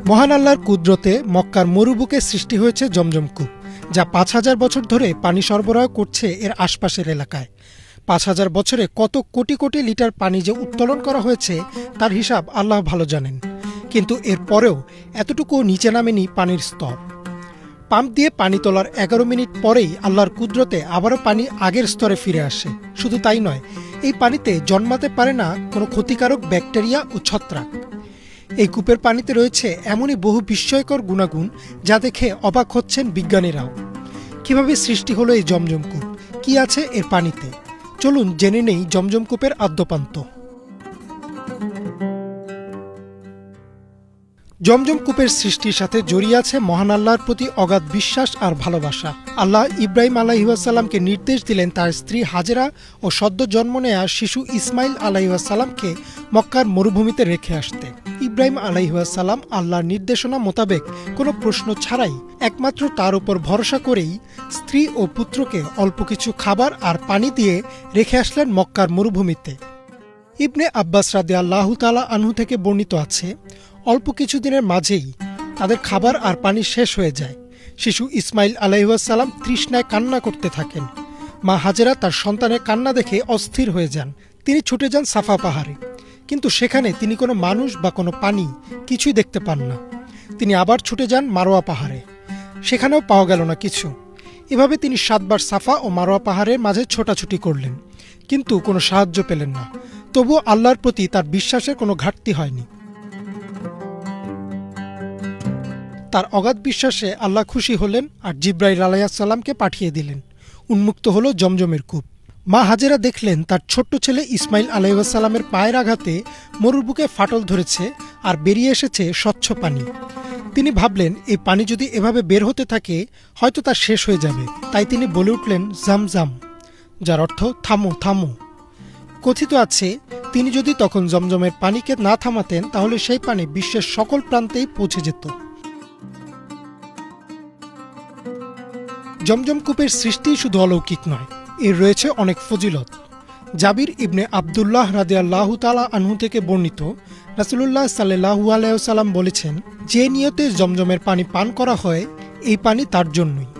মহান আল্লাহর কুদরতে মক্কার মরুভূকে সৃষ্টি হয়েছে জমজম কূপ, যা ৫,০০০ বছর ধরে পানি সরবরাহ করছে এর আশপাশের এলাকায়। ৫,০০০ বছরে কত কোটি কোটি লিটার পানি যে উত্তোলন করা হয়েছে তার হিসাব আল্লাহ ভালো জানেন। কিন্তু এর পরেও এতটুকু নিচে নামেনি পানির স্তর। পাম্প দিয়ে পানি তোলার ১১ মিনিট পরেই আল্লাহর কুদরতে আবারও পানি আগের স্তরে ফিরে আসে। শুধু তাই নয়, এই পানিতে জন্মাতে পারে না কোনো ক্ষতিকারক ব্যাকটেরিয়া ও ছত্রাক। এই কূপের পানিতে রয়েছে এমনই বহু বিস্ময়কর গুণাগুণ যা দেখে অবাক হচ্ছেন বিজ্ঞানীরাও। কিভাবে সৃষ্টি হলো এই জমজম কূপ, কি আছে এর পানিতে, চলুন জেনে নেই জমজম কূপের আদ্যোপান্ত। জমজম কূপের সৃষ্টির সাথে জড়িয়ে আছে মহান আল্লাহর প্রতি অগাধ বিশ্বাস আর ভালোবাসা। আল্লাহ ইব্রাহিম আলাইহিসসালামকে নির্দেশ দিলেন তার স্ত্রী হাজেরা ও সদ্য জন্ম নেয়া শিশু ইসমাইল আলাইহিসসালামকে মক্কার মরুভূমিতে রেখে আসতে। ইব্রাহিম আলাইহিসসালাম আল্লাহর নির্দেশনা মোতাবেক কোনো প্রশ্ন ছাড়াই একমাত্র তার উপর ভরসা করেই স্ত্রী ও পুত্রকে অল্প কিছু খাবার আর পানি দিয়ে রেখে আসলেন মক্কার মরুভূমিতে। ইবনে আব্বাস রাদিয়াল্লাহু তাআলা আনহু থেকে বর্ণিত আছে, অল্প কিছুদিনের মাঝেই তাদের খাবার আর পানি শেষ হয়ে যায়। শিশু ইসমাইল আলাইহিসসালাম তৃষ্ণায় কান্না করতে থাকেন। মা হাজেরা তার সন্তানের কান্না দেখে অস্থির হয়ে যান। তিনি ছুটে যান সাফা পাহাড়ে, কিন্তু সেখানে তিনি কোনো মানুষ বা কোনো পানি কিছুই দেখতে পান না। তিনি আবার ছুটে যান মারোয়া পাহাড়ে, সেখানেও পাওয়া গেল না কিছু। এভাবে তিনি ৭ বার সাফা ও মারোয়া পাহাড়ের মাঝে ছোটাছুটি করলেন, কিন্তু কোনো সাহায্য পেলেন না। তবুও আল্লাহর প্রতি তার বিশ্বাসের কোনো ঘাটতি হয়নি। তার অগাধ বিশ্বাসে আল্লাহ খুশি হলেন আর জিব্রাইল আলাইহিসসালামকে পাঠিয়ে দিলেন। উন্মুক্ত হলো জমজমের কূপ। মা হাজেরা দেখলেন তার ছোট্ট ছেলে ইসমাইল আলাইহিসসালামের পায়ের আঘাতে মরুর বুকে ফাটল ধরেছে আর বেরিয়ে এসেছে স্বচ্ছ পানি। তিনি ভাবলেন এই পানি যদি এভাবে বের হতে থাকে হয়তো তা শেষ হয়ে যাবে। তাই তিনি বলে উঠলেন জামজাম, যার অর্থ থামো থামো। কথিত আছে তিনি যদি তখন জমজমের পানিকে না থামাতেন তাহলে সেই পানি বিশ্বের সকল প্রান্তেই পৌঁছে যেত। জমজম কূপের সৃষ্টি শুধু অলৌকিক নয়, এর রয়েছে অনেক ফজিলত। জাবির ইবনে আবদুল্লাহ রাদিয়াল্লাহু তাআলা আনহু থেকে বর্ণিত, রাসূলুল্লাহ সাল্লাল্লাহু আলাইহি ওয়াসাল্লাম বলেছেন, যে নিয়তে জমজমের পানি পান করা হয় এই পানি তার জন্যই।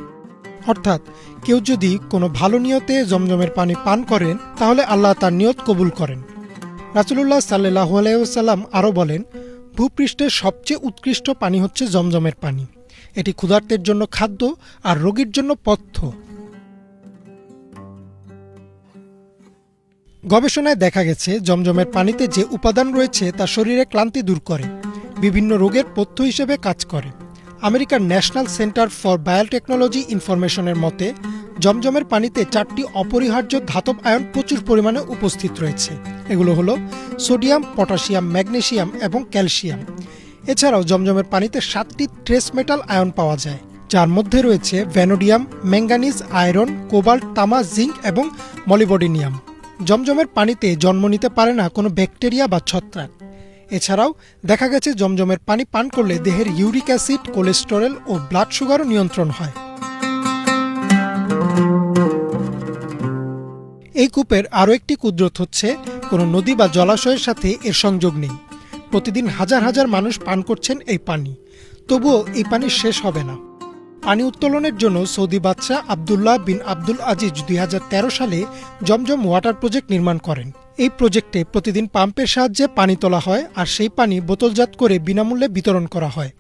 অর্থাৎ কেউ যদি কোনো ভালো নিয়তে জমজমের পানি পান করেন তাহলে আল্লাহ তার নিয়ত কবুল করেন। রাসূলুল্লাহ সাল্লাল্লাহু আলাইহি ওয়াসাল্লাম আরও বলেন, ভূপৃষ্ঠের সবচেয়ে উৎকৃষ্ট পানি হচ্ছে জমজমের পানি। এটি ক্ষুধার্তের জন্য খাদ্য আর রোগীর জন্য পথ্য। গবেষণায় দেখা গেছে জমজমের পানিতে যে উপাদান রয়েছে তা শরীরে ক্লান্তি দূর করে, বিভিন্ন রোগের পথ্য হিসেবে কাজ করে। আমেরিকার ন্যাশনাল সেন্টার ফর বায়োটেকনোলজি ইনফরমেশনের মতে জমজমের পানিতে 4টি অপরিহার্য ধাতব আয়ন প্রচুর পরিমাণে উপস্থিত রয়েছে। এগুলো হলো সোডিয়াম, পটাশিয়াম, ম্যাগনেসিয়াম এবং ক্যালসিয়াম। এছাড়াও জমজমের পানিতে 7টি ট্রেস মেটাল আয়ন পাওয়া যায়, যার মধ্যে রয়েছে ভ্যানোডিয়াম, ম্যাঙ্গানিজ, আয়রন, কোবাল্ট, তামা, জিঙ্ক এবং মলিবডেনিয়াম। জমজমের পানিতে জন্ম নিতে পারে না কোনো ব্যাকটেরিয়া বা ছত্রাক। এছাড়াও দেখা গেছে জমজমের পানি পান করলে দেহের ইউরিক অ্যাসিড, কোলেস্টেরল ও ব্লাড সুগারও নিয়ন্ত্রণ হয়। এই কূপের আরও একটি কুদরত হচ্ছে কোনো নদী বা জলাশয়ের সাথে এর সংযোগ নেই। প্রতিদিন হাজার হাজার মানুষ পান করছেন এই পানি, তবুও এই পানি শেষ হবে না। পানি উত্তোলনের জন্য সৌদি বাদশাহ আবদুল্লাহ বিন আব্দুল আজিজ ২০১৩ সালে জমজম ওয়াটার প্রজেক্ট নির্মাণ করেন। এই প্রজেক্টে প্রতিদিন পাম্পের সাহায্যে পানি তোলা হয় আর সেই পানি বোতলজাত করে বিনামূল্যে বিতরণ করা হয়।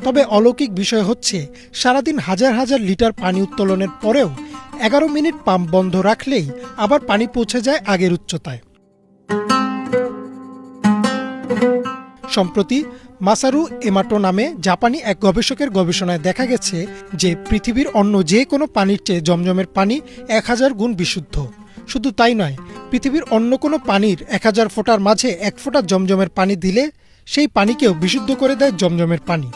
তবে অলৌকিক বিষয় হচ্ছে সারাদিন হাজার হাজার লিটার পানি উত্তোলনের পরেও 11 মিনিট পাম্প বন্ধ রাখলেই আবার পানি পৌঁছে যায় আগের উচ্চতায়। সম্প্রতি মাসারু এমাটো নামে জাপানি এক গবেষকের গবেষণায় দেখা গেছে যে পৃথিবীর অন্য যে কোনো পানির চেয়ে জমজমের পানি 1000 গুণ বিশুদ্ধ। শুধু তাই নয়, পৃথিবীর অন্য কোনো পানির 1000 ফোঁটার মাঝে 1 ফোঁটা জমজমের পানি দিলে সেই পানিকেও বিশুদ্ধ করে দেয় জমজমের পানি।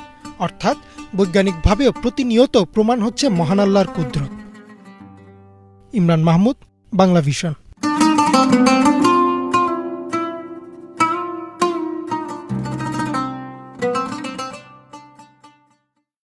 অর্থাৎ বৈজ্ঞানিকভাবেও প্রতিনিয়ত প্রমাণ হচ্ছে মহান আল্লাহর কুদরত। ইমরান মাহমুদ, বাংলা ভিশন।